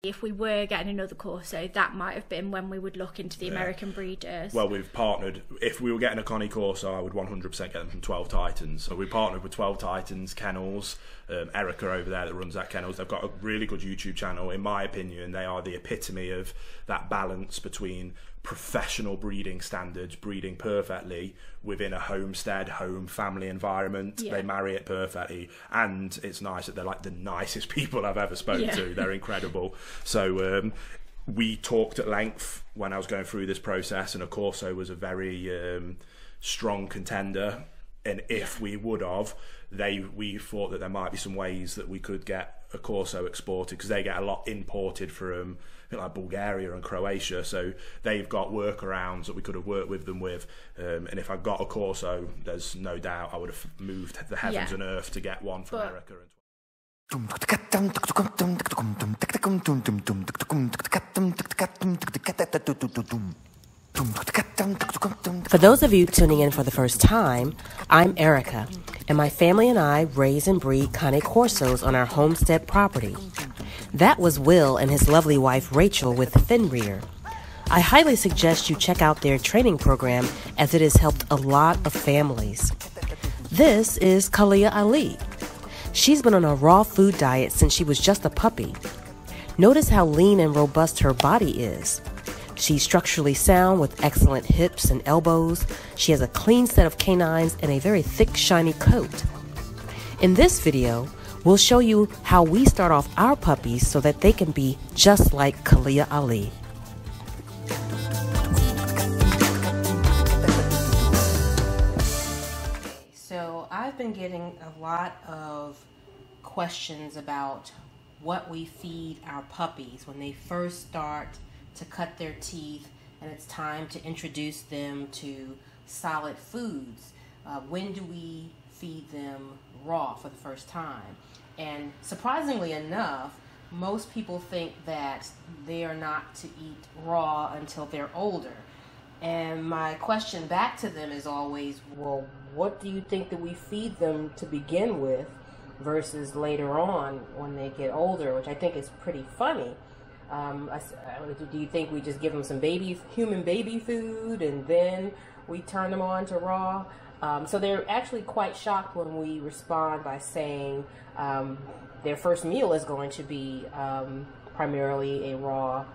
If we were getting another Corso, that might have been when we would look into the American breeders. Well, we've partnered. If we were getting a Cane Corso, I would 100% get them from 12 Titans. So we partnered with 12 Kennels. Erica over there that runs that kennels, they've got a really good YouTube channel. In my opinion, they are the epitome of that balance between professional breeding standards, breeding perfectly within a homestead, home, family environment. They marry it perfectly, and it's nice that they're like the nicest people I've ever spoken to. They're incredible. So we talked at length when I was going through this process, and a Corso was a very strong contender. And if we would have, we thought that there might be some ways that we could get a Corso exported, because they get a lot imported from I think like Bulgaria and Croatia, so they've got workarounds that we could have worked with them with. And if I got a Corso, there's no doubt I would have moved the heavens and earth to get one from America. For those of you tuning in for the first time, I'm Erica, and my family and I raise and breed Cane Corsos on our homestead property. That was Will and his lovely wife Rachel with FENRIR. I highly suggest you check out their training program, as it has helped a lot of families. This is Kalia Ali. She's been on a raw food diet since she was just a puppy. Notice how lean and robust her body is. She's structurally sound with excellent hips and elbows. She has a clean set of canines and a very thick, shiny coat. In this video, we'll show you how we start off our puppies so that they can be just like Kalia Ali. So I've been getting a lot of questions about what we feed our puppies when they first start to cut their teeth and it's time to introduce them to solid foods. When do we feed them raw for the first time? And surprisingly enough, most people think that they are not to eat raw until they're older. And my question back to them is always, well, what do you think that we feed them to begin with versus later on when they get older, which I think is pretty funny. Do you think we just give them some human baby food and then we turn them on to raw? So they're actually quite shocked when we respond by saying their first meal is going to be primarily a raw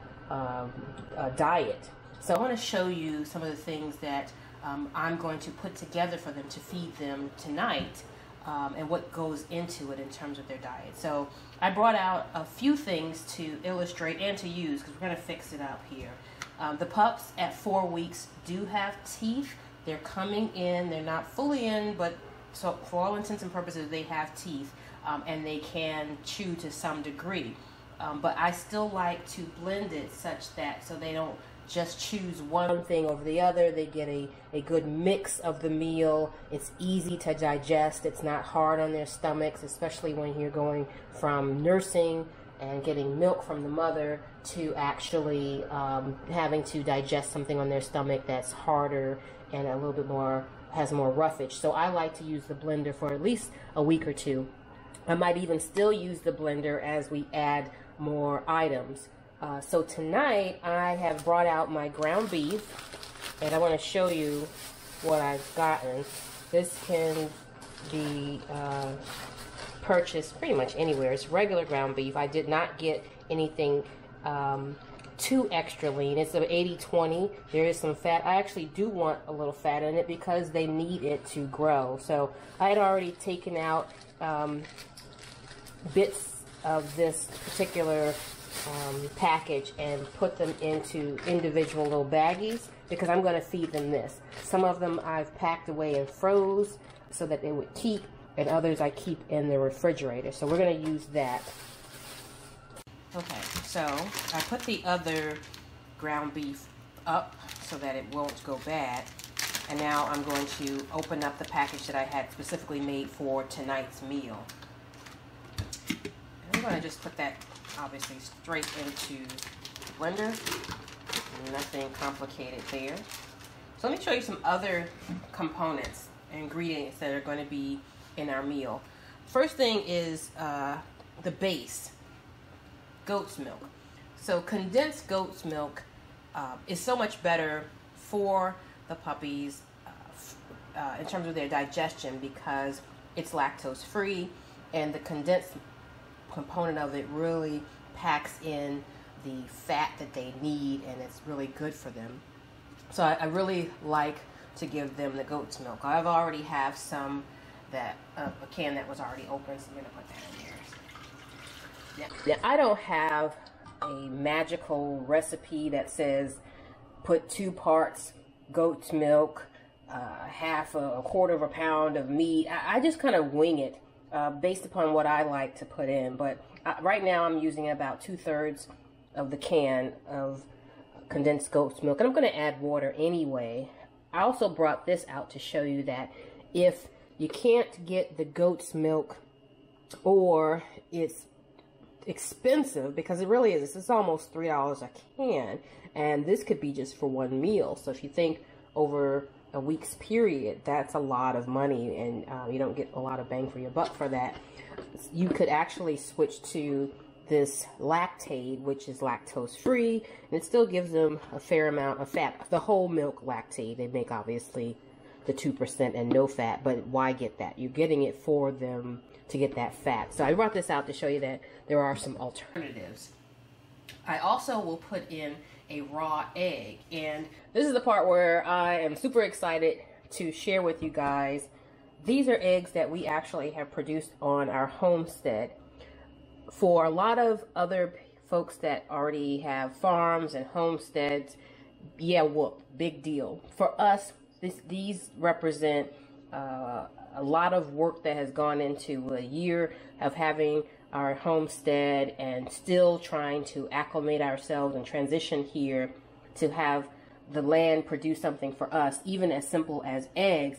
diet. So I want to show you some of the things that I'm going to put together for them to feed them tonight, and what goes into it in terms of their diet. So I brought out a few things to illustrate and to use, because we're going to fix it up here. The pups at 4 weeks do have teeth. They're coming in. They're not fully in, but so for all intents and purposes, they have teeth, and they can chew to some degree. But I still like to blend it such that so they don't just choose one thing over the other. They get a good mix of the meal. It's easy to digest. It's not hard on their stomachs, especially when you're going from nursing and getting milk from the mother to actually having to digest something on their stomach that's harder and a little bit more, has more roughage. So I like to use the blender for at least a week or two. I might even still use the blender as we add more items. So tonight I have brought out my ground beef, and I want to show you what I've gotten. This can be purchased pretty much anywhere. It's regular ground beef. I did not get anything too extra lean. It's an 80-20. There is some fat. I actually do want a little fat in it because they need it to grow. So I had already taken out bits of this particular package and put them into individual little baggies, because I'm going to feed them this. Some of them I've packed away and froze so that they would keep, and others I keep in the refrigerator. So we're going to use that. Okay, so I put the other ground beef up so that it won't go bad. And now I'm going to open up the package that I had specifically made for tonight's meal. And I'm going to just put that obviously straight into the blender. Nothing complicated there. So let me show you some other components and ingredients that are going to be in our meal. First thing is the base, goat's milk. So condensed goat's milk is so much better for the puppies in terms of their digestion because it's lactose free, and the condensed component of it really packs in the fat that they need, and it's really good for them. So I really like to give them the goat's milk. I've already have some that a can that was already open, so I'm going to put that in there. Now, I don't have a magical recipe that says put 2 parts goat's milk, half a quarter of a pound of meat. I just kind of wing it based upon what I like to put in. But right now I'm using about 2/3 of the can of condensed goat's milk, and I'm going to add water anyway. I also brought this out to show you that if you can't get the goat's milk, or it's expensive, because it really is, it's almost $3 a can, and this could be just for one meal. So if you think over a week's period, that's a lot of money, and you don't get a lot of bang for your buck for that. You could actually switch to this lactate, which is lactose free, and it still gives them a fair amount of fat. The whole milk lactate, they make obviously the 2% and no fat, but why get that? You're getting it for them to get that fat. So I brought this out to show you that there are some alternatives. I also will put in a raw egg, and this is the part where I am super excited to share with you guys. These are eggs that we actually have produced on our homestead. For a lot of other folks that already have farms and homesteads, yeah, whoop, big deal. For us, these represent a lot of work that has gone into a year of having our homestead and still trying to acclimate ourselves and transition here to have the land produce something for us, even as simple as eggs,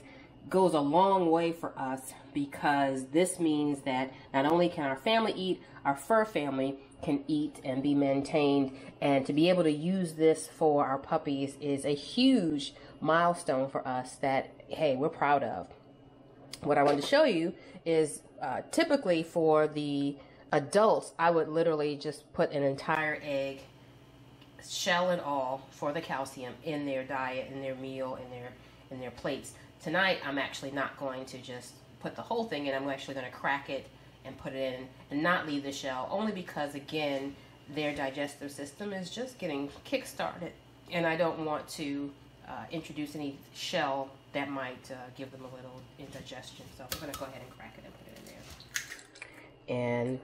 goes a long way for us, because this means that not only can our family eat, our fur family can eat and be maintained, and to be able to use this for our puppies is a huge milestone for us that, hey, we're proud of. What I wanted to show you is typically for the adults, I would literally just put an entire egg, shell and all, for the calcium in their diet, in their meal, in their plates. Tonight, I'm actually not going to just put the whole thing in. I'm actually going to crack it and put it in and not leave the shell, only because, again, their digestive system is just getting kick-started, and I don't want to introduce any shell that might give them a little indigestion. So I'm going to go ahead and crack it and put it in there. And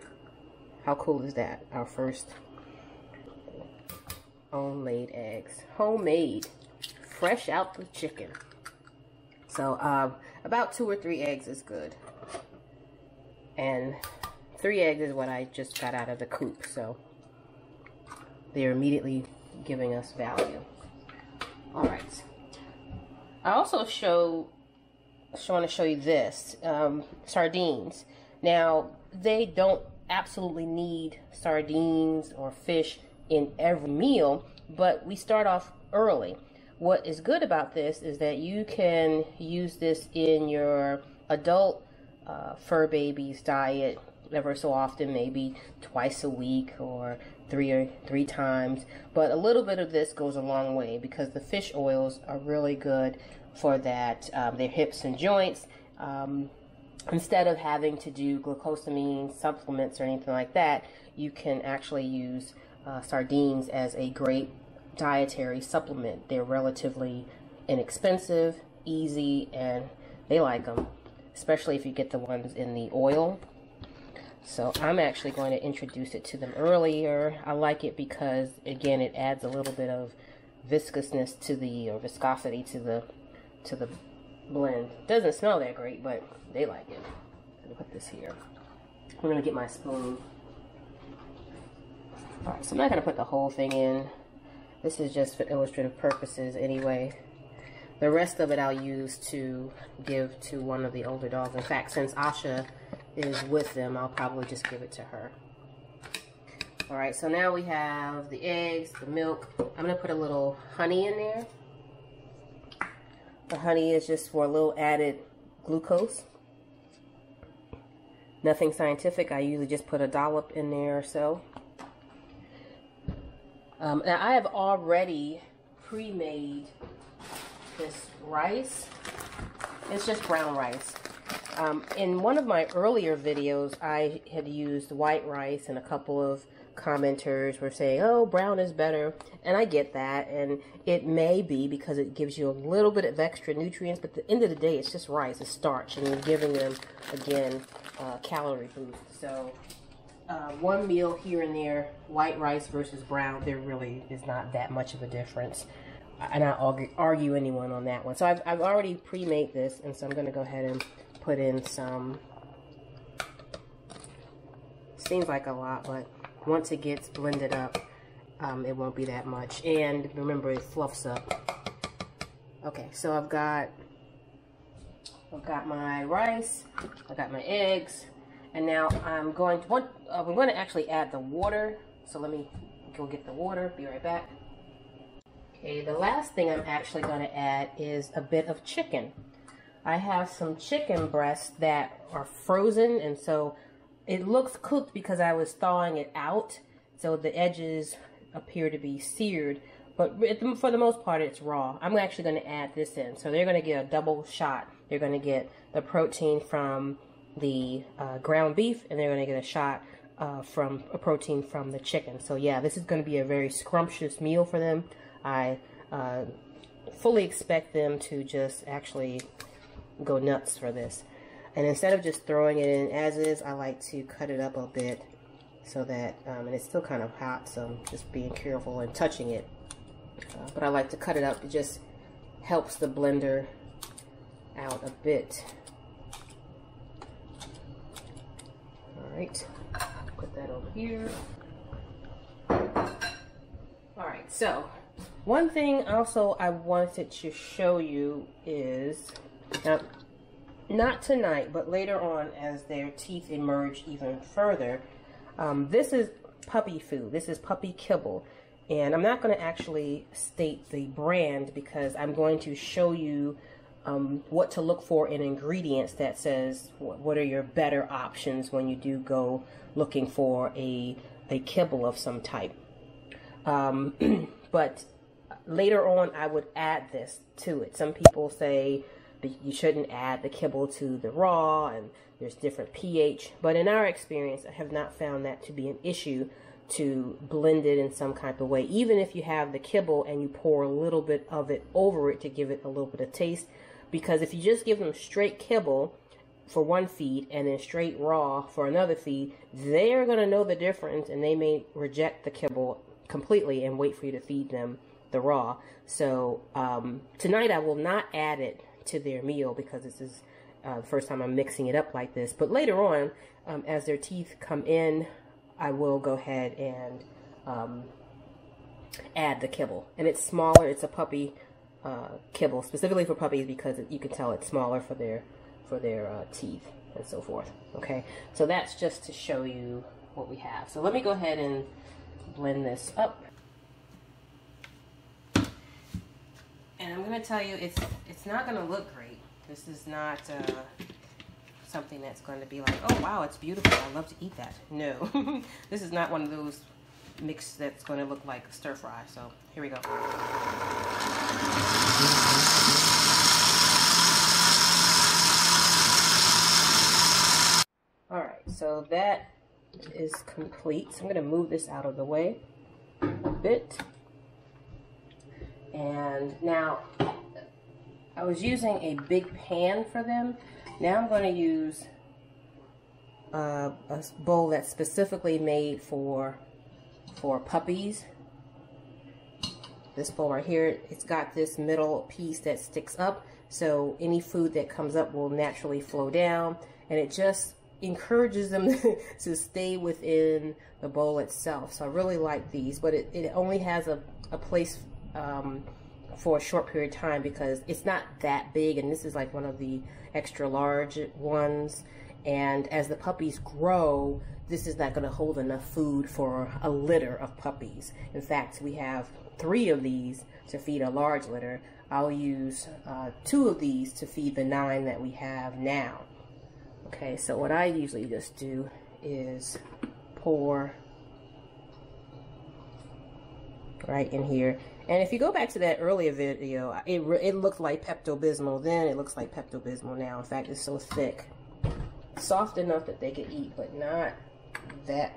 how cool is that? Our first homemade eggs. Homemade. Fresh out the chicken. So about 2 or 3 eggs is good. And 3 eggs is what I just got out of the coop. So they're immediately giving us value. Alright. I also want to show you this. Sardines. Now, they don't absolutely need sardines or fish in every meal, but we start off early. What is good about this is that you can use this in your adult fur baby's diet ever so often, maybe twice a week or three times. But a little bit of this goes a long way, because the fish oils are really good for that, their hips and joints. Instead of having to do glucosamine supplements or anything like that, you can actually use sardines as a great dietary supplement. They're relatively inexpensive, easy, and they like them, especially if you get the ones in the oil. So I'm actually going to introduce it to them earlier. I like it because, again, it adds a little bit of viscousness to the, or viscosity to the blend. Doesn't smell that great, but they like it. Let me put this here. I'm gonna get my spoon. Alright, so I'm not gonna put the whole thing in. This is just for illustrative purposes anyway. The rest of it I'll use to give to one of the older dogs. In fact, since Asha is with them, I'll probably just give it to her. Alright, so now we have the eggs, the milk. I'm going to put a little honey in there. The honey is just for a little added glucose. Nothing scientific. I usually just put a dollop in there or so. Now I have already pre-made this rice. It's just brown rice. In one of my earlier videos, I had used white rice, and a couple of commenters were saying, oh, brown is better. And I get that, and it may be because it gives you a little bit of extra nutrients, but at the end of the day, it's just rice, it's starch, and you're giving them, again, calorie boost. So one meal here and there, white rice versus brown, there really is not that much of a difference. And I argue anyone on that one. So I've already pre-made this, and so I'm going to go ahead and put in some, seems like a lot, but once it gets blended up, it won't be that much. And remember, it fluffs up. Okay, so I've got my rice, I got my eggs, and now I'm going to actually add the water. So let me go get the water, be right back. Okay, the last thing I'm actually going to add is a bit of chicken. I have some chicken breasts that are frozen, and so it looks cooked because I was thawing it out, so the edges appear to be seared, but for the most part it's raw. I'm actually going to add this in, so they're going to get a double shot. They're going to get the protein from the ground beef, and they're going to get a shot from a protein from the chicken. So yeah, this is going to be a very scrumptious meal for them. I fully expect them to just actually go nuts for this. And instead of just throwing it in as is, I like to cut it up a bit so that, and it's still kind of hot, so just being careful and touching it. But I like to cut it up. It just helps the blender out a bit. Alright, put that over here. Alright, so one thing also I wanted to show you is, not tonight, but later on as their teeth emerge even further, this is puppy food. This is puppy kibble. And I'm not going to actually state the brand because I'm going to show you what to look for in ingredients that says what are your better options when you do go looking for a kibble of some type. But later on I would add this to it. Some people say you shouldn't add the kibble to the raw, and there's different pH. But in our experience, I have not found that to be an issue to blend it in some kind of way. Even if you have the kibble and you pour a little bit of it over it to give it a little bit of taste. Because if you just give them straight kibble for one feed and then straight raw for another feed, they're going to know the difference, and they may reject the kibble completely and wait for you to feed them the raw. So tonight I will not add it to their meal because this is the first time I'm mixing it up like this. But later on, as their teeth come in, I will go ahead and add the kibble. And it's smaller. It's a puppy kibble specifically for puppies because you can tell it's smaller for their teeth and so forth. Okay, so that's just to show you what we have. So let me go ahead and blend this up. And I'm going to tell you, it's not going to look great. This is not something that's going to be like, oh wow, it's beautiful, I love to eat that. No, this is not one of those mix that's going to look like a stir fry. So here we go. Alright, so that is complete. So I'm going to move this out of the way a bit. And now, I was using a big pan for them. Now I'm going to use a bowl that's specifically made for puppies. This bowl right here, it's got this middle piece that sticks up, so any food that comes up will naturally flow down, and it just encourages them to stay within the bowl itself. So I really like these, but it only has a place for a short period of time because it's not that big, and this is like one of the extra large ones. And as the puppies grow, this is not going to hold enough food for a litter of puppies. In fact, we have 3 of these to feed a large litter. I'll use 2 of these to feed the 9 that we have now. Okay, so what I usually just do is pour right in here. And if you go back to that earlier video, it looked like Pepto-Bismol then, it looks like Pepto-Bismol now. In fact, it's so thick. Soft enough that they could eat, but not that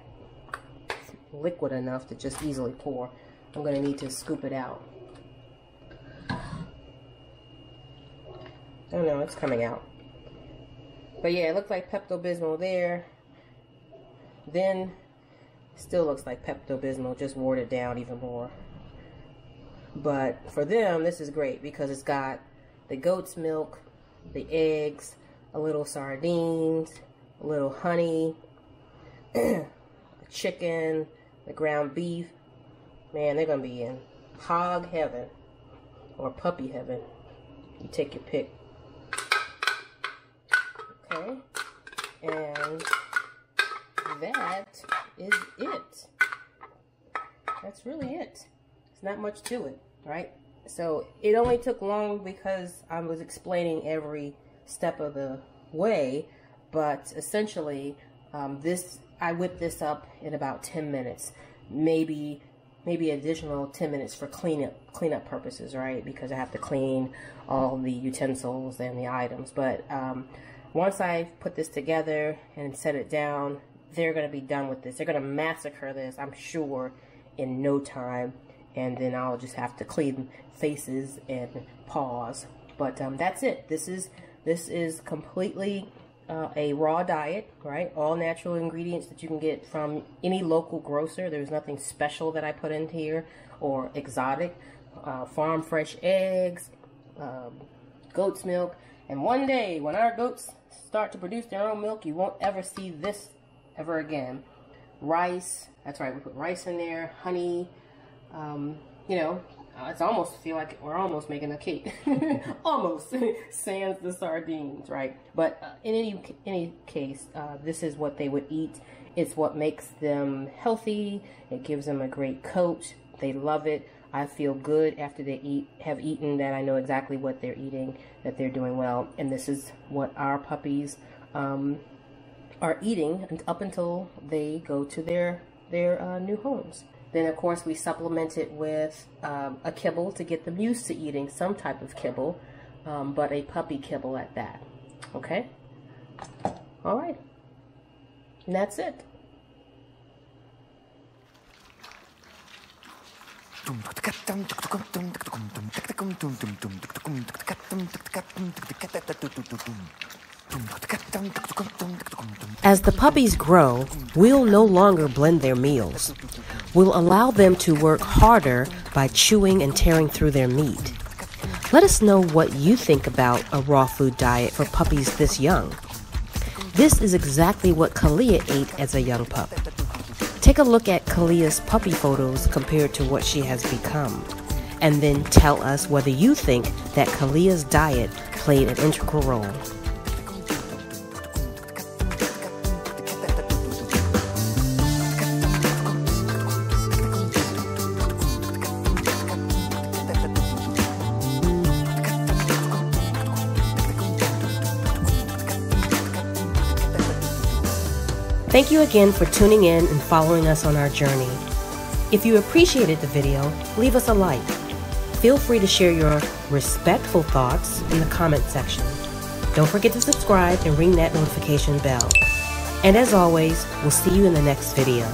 liquid enough to just easily pour. I'm going to need to scoop it out. Oh no, it's coming out. But yeah, it looked like Pepto-Bismol there. Then, still looks like Pepto-Bismol, just watered down even more. But for them, this is great because it's got the goat's milk, the eggs, a little sardines, a little honey, the chicken, the ground beef. Man, they're going to be in hog heaven or puppy heaven. You take your pick. Okay. And that is it. That's really it. It's not much to it, right? So it only took long because I was explaining every step of the way, but essentially I whipped this up in about 10 minutes, maybe additional 10 minutes for cleanup purposes, right? Because I have to clean all the utensils and the items. But once I put this together and set it down, they're going to be done with this. They're going to massacre this, I'm sure, in no time. And then I'll just have to clean faces and paws. But that's it. This is completely a raw diet, right? All natural ingredients that you can get from any local grocer. There's nothing special that I put in here or exotic. Farm fresh eggs, goat's milk. And one day when our goats start to produce their own milk, you won't ever see this ever again. Rice, that's right, we put rice in there, honey. You know, it's almost feel like we're almost making a cake. Almost. Sans the sardines, right? But in any case, this is what they would eat. It's what makes them healthy. It gives them a great coat. They love it. I feel good after they have eaten, that I know exactly what they're eating, that they're doing well. And this is what our puppies are eating up until they go to their new homes. Then, of course, we supplement it with a kibble to get them used to eating some type of kibble, but a puppy kibble at that. Okay? All right. And that's it. As the puppies grow, we'll no longer blend their meals. We'll allow them to work harder by chewing and tearing through their meat. Let us know what you think about a raw food diet for puppies this young. This is exactly what Gaea ate as a young pup. Take a look at Galea's puppy photos compared to what she has become, and then tell us whether you think that Galea's diet played an integral role. Thank you again for tuning in and following us on our journey. If you appreciated the video, leave us a like. Feel free to share your respectful thoughts in the comment section. Don't forget to subscribe and ring that notification bell. And as always, we'll see you in the next video.